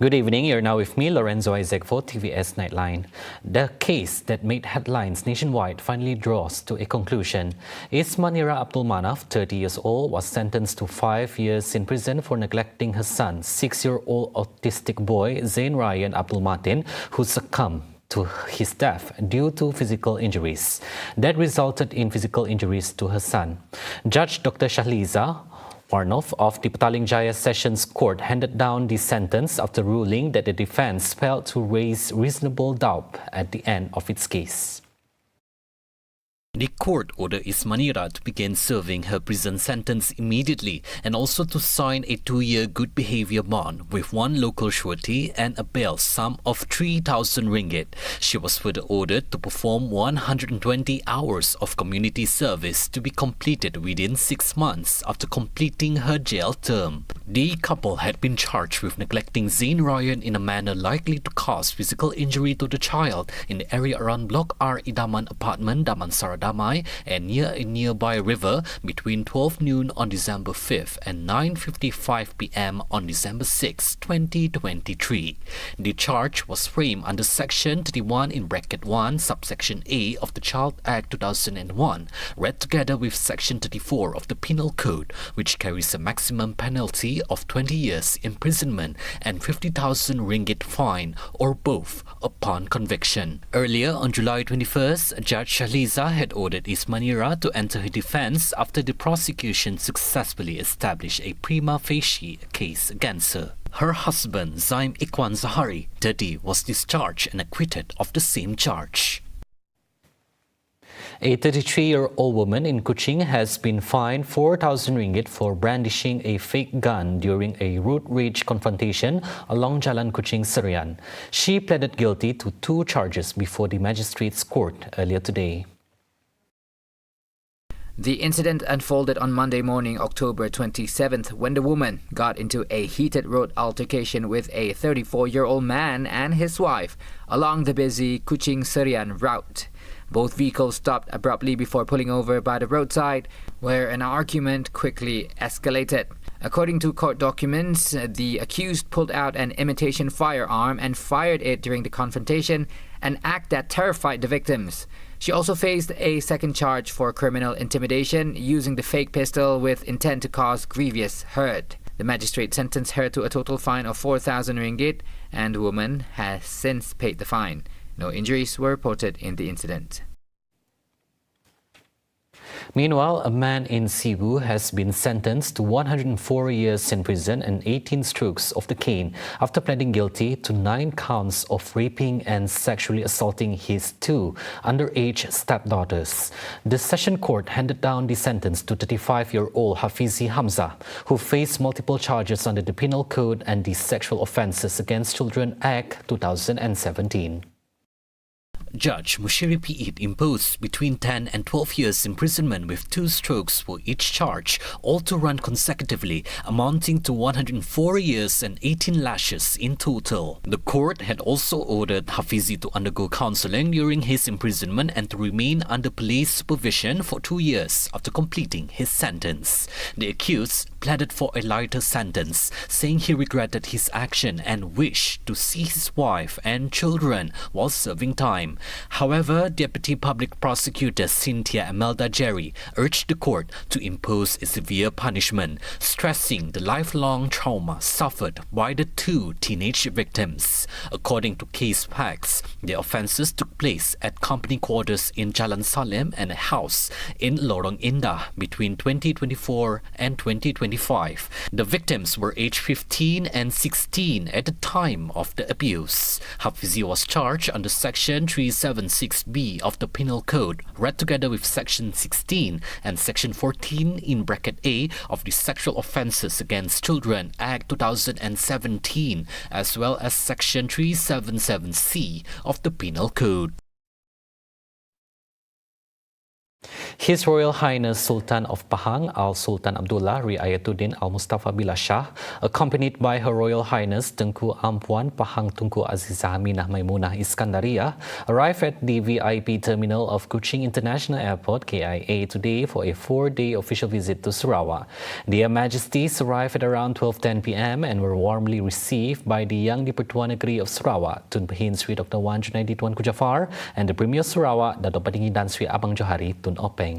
Good evening. You're now with me, Lorenzo Isaac, for TVS Nightline. The case that made headlines nationwide finally draws to a conclusion. Ismanira Abdul Manaf, 30 years old, was sentenced to 5 years in prison for neglecting her son, 6-year-old autistic boy ZAYN Rayyan Abdul Matin, who succumbed to his death due to physical injuries. That resulted in physical injuries to her son. Judge Dr. Shahliza Warnoff of the Petaling Jaya Sessions Court handed down the sentence after ruling that the defense failed to raise reasonable doubt at the end of its case. The court ordered Ismanira to begin serving her prison sentence immediately and also to sign a 2-year good behavior bond with one local surety and a bail sum of 3,000 ringgit. She was further ordered to perform 120 hours of community service to be completed within 6 months after completing her jail term. The couple had been charged with neglecting ZAYN Rayyan in a manner likely to cause physical injury to the child in the area around Block R Idaman apartment, Damansara Damai, and near a nearby river between 12 noon on December 5th and 9:55 p.m. on December 6, 2023. The charge was framed under Section 31 in bracket 1, subsection A of the Child Act 2001, read together with Section 34 of the Penal Code, which carries a maximum penalty of 20 years imprisonment and 50,000 ringgit fine, or both, upon conviction. Earlier on July 21st, Judge Shahliza had ordered Ismanira to enter her defense after the prosecution successfully established a prima facie case against her. Her husband, Zaim Ikwan Zahari, 30, was discharged and acquitted of the same charge. A 33-year-old woman in Kuching has been fined 4,000 ringgit for brandishing a fake gun during a road rage confrontation along Jalan Kuching, Serian. She pleaded guilty to 2 charges before the magistrate's court earlier today. The incident unfolded on Monday morning, October 27th, when the woman got into a heated road altercation with a 34-year-old man and his wife along the busy Kuching-Serian route. Both vehicles stopped abruptly before pulling over by the roadside, where an argument quickly escalated. According to court documents, the accused pulled out an imitation firearm and fired it during the confrontation, an act that terrified the victims. She also faced a second charge for criminal intimidation using the fake pistol with intent to cause grievous hurt. The magistrate sentenced her to a total fine of 4,000 ringgit, and the woman has since paid the fine. No injuries were reported in the incident. Meanwhile, a man in Cebu has been sentenced to 104 years in prison and 18 strokes of the cane after pleading guilty to 9 counts of raping and sexually assaulting his 2 underage stepdaughters. The session court handed down the sentence to 35-year-old Hafizi Hamza, who faced multiple charges under the Penal Code and the Sexual Offences Against Children Act 2017. Judge Mushiri Pi'it imposed between 10 and 12 years imprisonment with 2 strokes for each charge, all to run consecutively, amounting to 104 years and 18 lashes in total. The court had also ordered Hafizi to undergo counselling during his imprisonment and to remain under police supervision for 2 years after completing his sentence. The accused pleaded for a lighter sentence, saying he regretted his action and wished to see his wife and children while serving time. However, Deputy Public Prosecutor Cynthia Imelda Jerry urged the court to impose a severe punishment, stressing the lifelong trauma suffered by the 2 teenage victims. According to case facts, the offences took place at company quarters in Jalan Salem and a house in Lorong Indah between 2024 and 2025. The victims were aged 15 and 16 at the time of the abuse. Hafizi was charged under Section 376B of the Penal Code, read together with Section 16 and Section 14 in bracket A of the Sexual Offences Against Children Act 2017, as well as Section 377C of the Penal Code. His Royal Highness Sultan of Pahang Al Sultan Abdullah Riayatuddin Al Mustafa Billah Shah, accompanied by Her Royal Highness Tengku Ampuan Pahang Tunku Azizah Aminah Maimunah Iskandaria, arrived at the VIP terminal of Kuching International Airport KIA today for a 4-day official visit to Sarawak. Their Majesties arrived at around 12:10 p.m. and were warmly received by the Yang di-Pertuan Negeri of Sarawak, Tun Pehin Sri Dr. Wan Junaidi Tuanku Jafar, and the Premier Sarawak, Dato' Patinggi Dan Sri Abang Johari Tun Openg.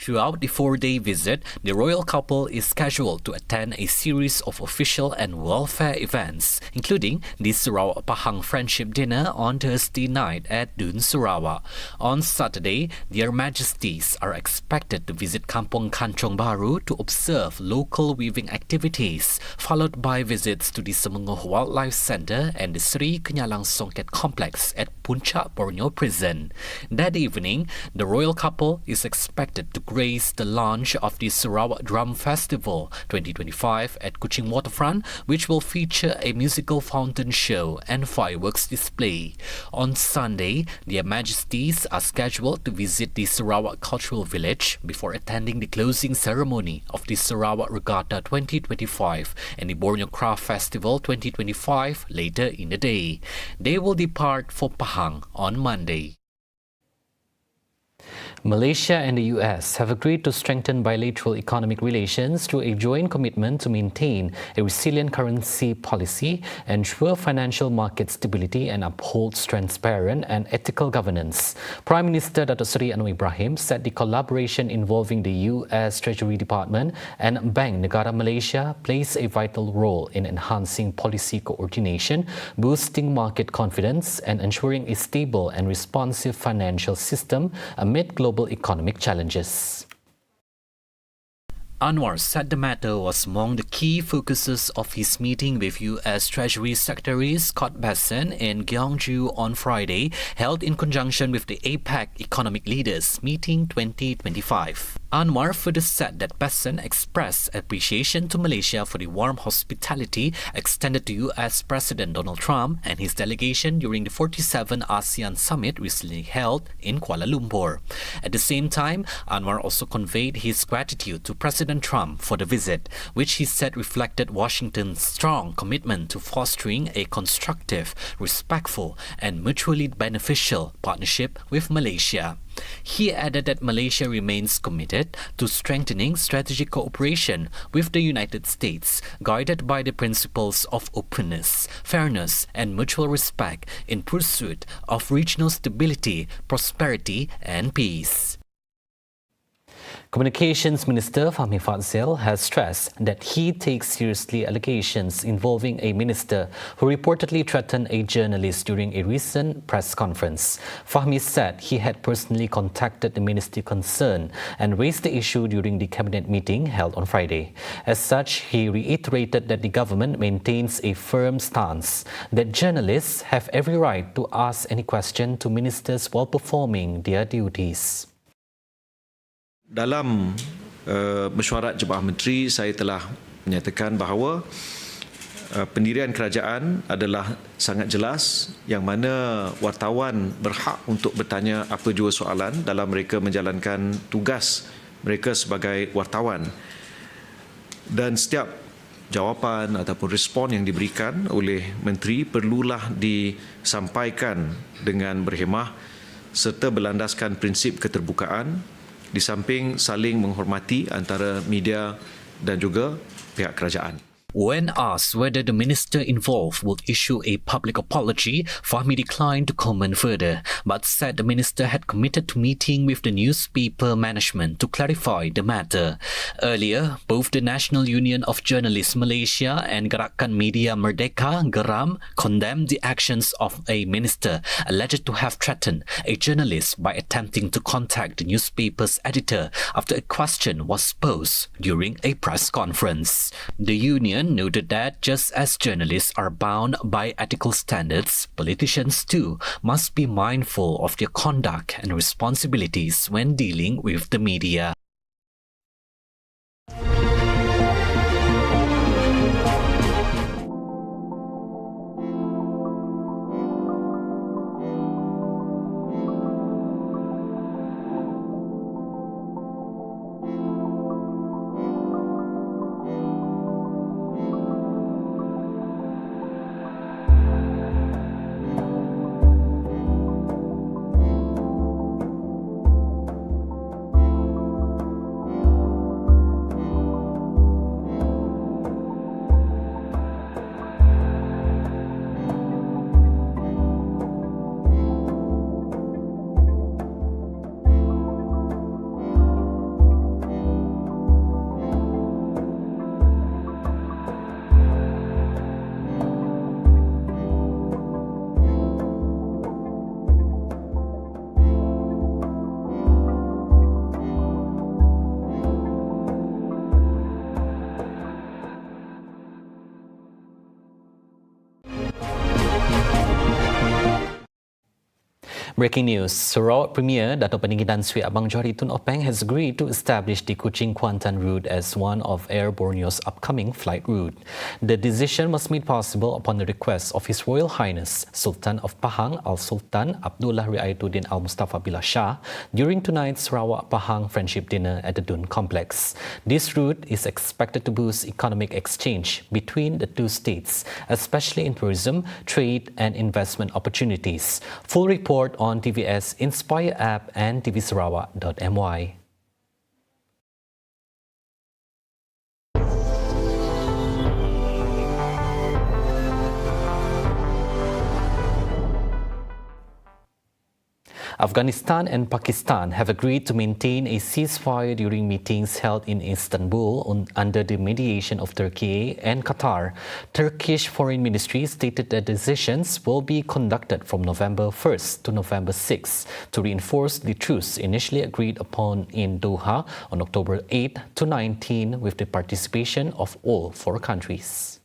Throughout the 4-day visit, the royal couple is scheduled to attend a series of official and welfare events, including the Sarawak Pahang Friendship Dinner on Thursday night at Dun Sarawak. On Saturday, their Majesties are expected to visit Kampung Kanchong Baru to observe local weaving activities, followed by visits to the Semengoh Wildlife Centre and the Sri Kenyalang Songket Complex at Puncak Borneo Prison. That evening, the royal couple is expected to grace the launch of the Sarawak Drum Festival 2025 at Kuching Waterfront, which will feature a musical fountain show and fireworks display. On Sunday, their Majesties are scheduled to visit the Sarawak Cultural Village before attending the closing ceremony of the Sarawak Regatta 2025 and the Borneo Craft Festival 2025 later in the day. They will depart for Pahang on Monday. Malaysia and the US have agreed to strengthen bilateral economic relations through a joint commitment to maintain a resilient currency policy, ensure financial market stability and uphold transparent and ethical governance. Prime Minister Dato' Seri Anwar Ibrahim said the collaboration involving the US Treasury Department and Bank Negara Malaysia plays a vital role in enhancing policy coordination, boosting market confidence and ensuring a stable and responsive financial system amid global economic challenges. Anwar said the matter was among the key focuses of his meeting with U.S. Treasury Secretary Scott Bessent in Gyeongju on Friday, held in conjunction with the APEC Economic Leaders Meeting 2025. Anwar further said that Bessent expressed appreciation to Malaysia for the warm hospitality extended to U.S. President Donald Trump and his delegation during the 47th ASEAN Summit recently held in Kuala Lumpur. At the same time, Anwar also conveyed his gratitude to President Trump for the visit, which he said reflected Washington's strong commitment to fostering a constructive, respectful and mutually beneficial partnership with Malaysia. He added that Malaysia remains committed to strengthening strategic cooperation with the United States, guided by the principles of openness, fairness and mutual respect in pursuit of regional stability, prosperity and peace. Communications Minister Fahmi Fadzil has stressed that he takes seriously allegations involving a minister who reportedly threatened a journalist during a recent press conference. Fahmi said he had personally contacted the ministry concerned and raised the issue during the cabinet meeting held on Friday. As such, he reiterated that the government maintains a firm stance that journalists have every right to ask any question to ministers while performing their duties. Dalam mesyuarat Jabatan Menteri, saya telah menyatakan bahawa pendirian kerajaan adalah sangat jelas, yang mana wartawan berhak untuk bertanya apa jua soalan dalam mereka menjalankan tugas mereka sebagai wartawan. Dan setiap jawapan ataupun respon yang diberikan oleh menteri perlulah disampaikan dengan berhemah serta berlandaskan prinsip keterbukaan, di samping saling menghormati antara media dan juga pihak kerajaan. When asked whether the minister involved would issue a public apology, Fahmi declined to comment further, but said the minister had committed to meeting with the newspaper management to clarify the matter. Earlier, both the National Union of Journalists Malaysia and Gerakan Media Merdeka Geram condemned the actions of a minister alleged to have threatened a journalist by attempting to contact the newspaper's editor after a question was posed during a press conference. The union noted that just as journalists are bound by ethical standards, politicians too must be mindful of their conduct and responsibilities when dealing with the media. Breaking news, Sarawak Premier Dato' Peninggi Tan Sri Abang Johari Tun Openg has agreed to establish the Kuching-Kuantan route as one of Air Borneo's upcoming flight route. The decision was made possible upon the request of His Royal Highness Sultan of Pahang Al-Sultan Abdullah Riayatuddin Al-Mustafa Billah Shah during tonight's Sarawak-Pahang Friendship Dinner at the Dun Complex. This route is expected to boost economic exchange between the two states, especially in tourism, trade and investment opportunities. Full report on TVS Inspire app and tvsarawak.my. Afghanistan and Pakistan have agreed to maintain a ceasefire during meetings held in Istanbul under the mediation of Turkey and Qatar. Turkish Foreign Ministry stated that decisions will be conducted from November 1st to November 6th to reinforce the truce initially agreed upon in Doha on October 8 to 19 with the participation of all four countries.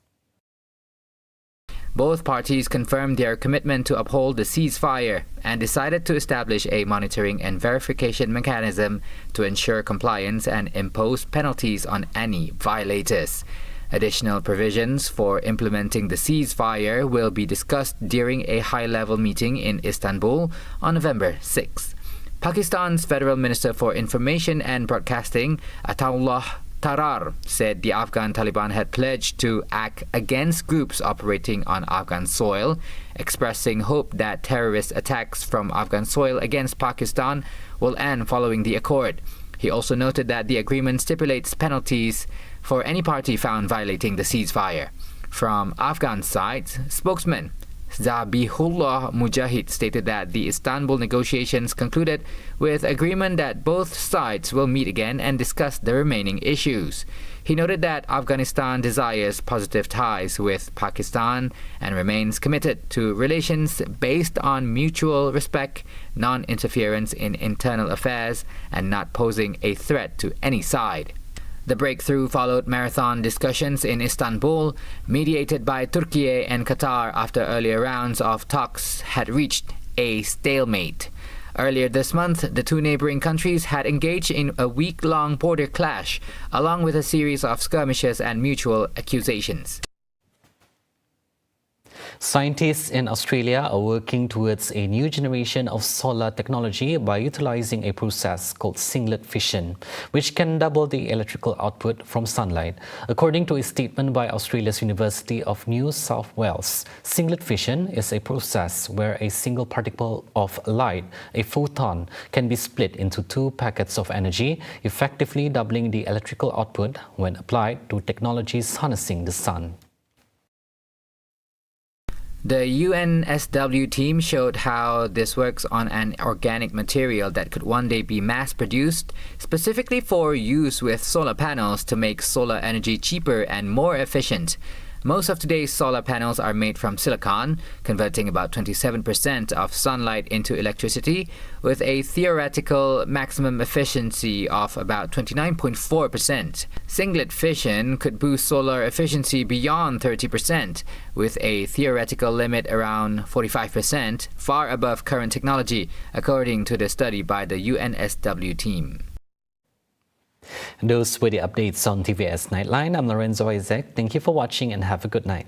Both parties confirmed their commitment to uphold the ceasefire and decided to establish a monitoring and verification mechanism to ensure compliance and impose penalties on any violators. Additional provisions for implementing the ceasefire will be discussed during a high-level meeting in Istanbul on November 6. Pakistan's Federal Minister for Information and Broadcasting, Ataullah Tarar, said the Afghan Taliban had pledged to act against groups operating on Afghan soil, expressing hope that terrorist attacks from Afghan soil against Pakistan will end following the accord. He also noted that the agreement stipulates penalties for any party found violating the ceasefire. From Afghan side, spokesman Zabihullah Mujahid stated that the Istanbul negotiations concluded with agreement that both sides will meet again and discuss the remaining issues. He noted that Afghanistan desires positive ties with Pakistan and remains committed to relations based on mutual respect, non-interference in internal affairs, and not posing a threat to any side. The breakthrough followed marathon discussions in Istanbul, mediated by Turkey and Qatar after earlier rounds of talks had reached a stalemate. Earlier this month, the two neighboring countries had engaged in a week-long border clash, along with a series of skirmishes and mutual accusations. Scientists in Australia are working towards a new generation of solar technology by utilizing a process called singlet fission, which can double the electrical output from sunlight. According to a statement by Australia's University of New South Wales, singlet fission is a process where a single particle of light, a photon, can be split into two packets of energy, effectively doubling the electrical output when applied to technologies harnessing the sun. The UNSW team showed how this works on an organic material that could one day be mass-produced, specifically for use with solar panels to make solar energy cheaper and more efficient. Most of today's solar panels are made from silicon, converting about 27% of sunlight into electricity, with a theoretical maximum efficiency of about 29.4%. Singlet fission could boost solar efficiency beyond 30%, with a theoretical limit around 45%, far above current technology, according to the study by the UNSW team. Those were the updates on TVS Nightline. I'm Lorenzo Isaac. Thank you for watching and have a good night.